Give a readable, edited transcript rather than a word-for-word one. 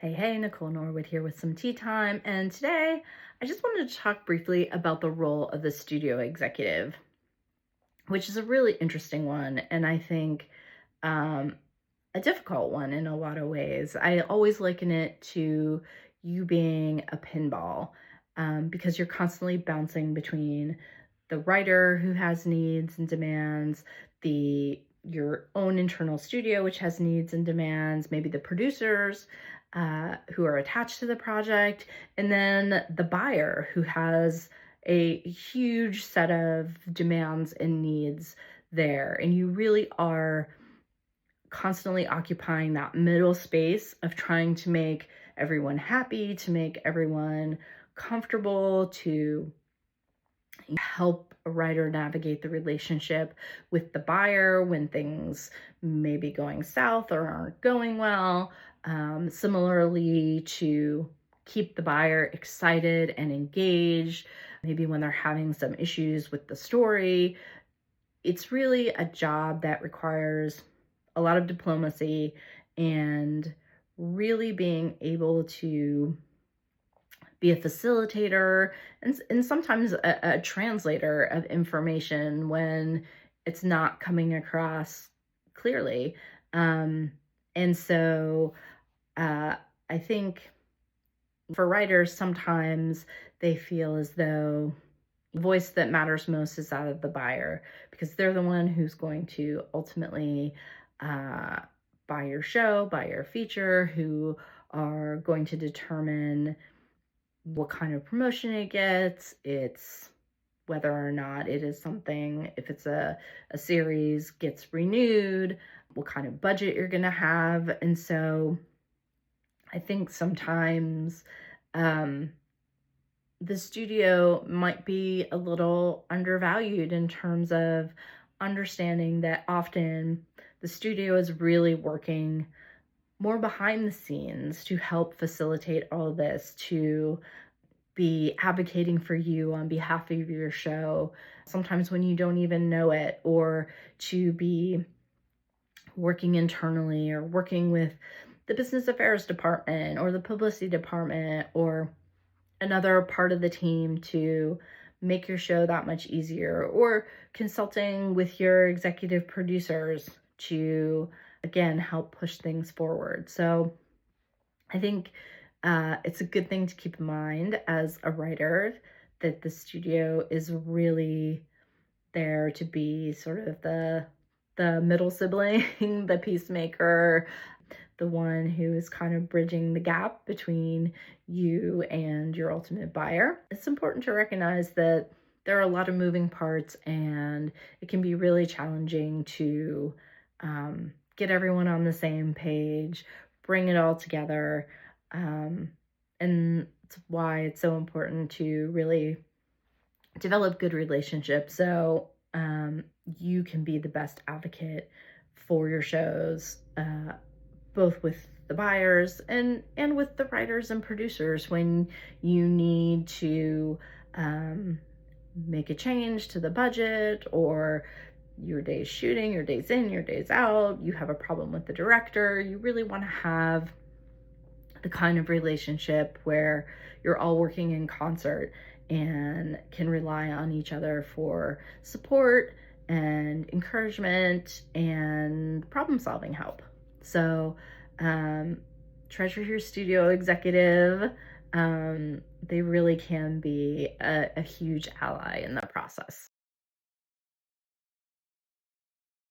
Hey, Nicole Norwood here with some tea time. And today I just wanted to talk briefly about the role of the studio executive, which is a really interesting one. And I think um, a difficult one in a lot of ways. I always liken it to you being a pinball because you're constantly bouncing between the writer who has needs and demands, your own internal studio, which has needs and demands, maybe the producers who are attached to the project, and then the buyer who has a huge set of demands and needs there. And you really are constantly occupying that middle space of trying to make everyone happy, to make everyone comfortable, to help a writer navigate the relationship with the buyer when things may be going south or aren't going well. Similarly, to keep the buyer excited and engaged, maybe when they're having some issues with the story. It's really a job that requires a lot of diplomacy and really being able to be a facilitator and sometimes a translator of information when it's not coming across clearly. And so I think for writers, sometimes they feel as though the voice that matters most is that of the buyer, because they're the one who's going to ultimately buy your show, buy your feature, who are going to determine what kind of promotion it gets. It's whether or not it is something, if it's a series gets renewed, what kind of budget you're going to have. And so I think sometimes the studio might be a little undervalued in terms of understanding that often the studio is really working more behind the scenes to help facilitate all this, to be advocating for you on behalf of your show, sometimes when you don't even know it, or to be working internally or working with the business affairs department or the publicity department or another part of the team to make your show that much easier, or consulting with your executive producers to, again, help push things forward. So I think it's a good thing to keep in mind as a writer that the studio is really there to be sort of the middle sibling, the peacemaker, the one who is kind of bridging the gap between you and your ultimate buyer. It's important to recognize that there are a lot of moving parts, and it can be really challenging to get everyone on the same page, bring it all together. And it's why it's so important to really develop good relationships so you can be the best advocate for your shows, both with the buyers and with the writers and producers when you need to make a change to the budget, or your day's shooting, your day's in, your day's out, you have a problem with the director. You really want to have the kind of relationship where you're all working in concert and can rely on each other for support and encouragement and problem-solving help. So treasure your studio executive. They really can be a huge ally in the process.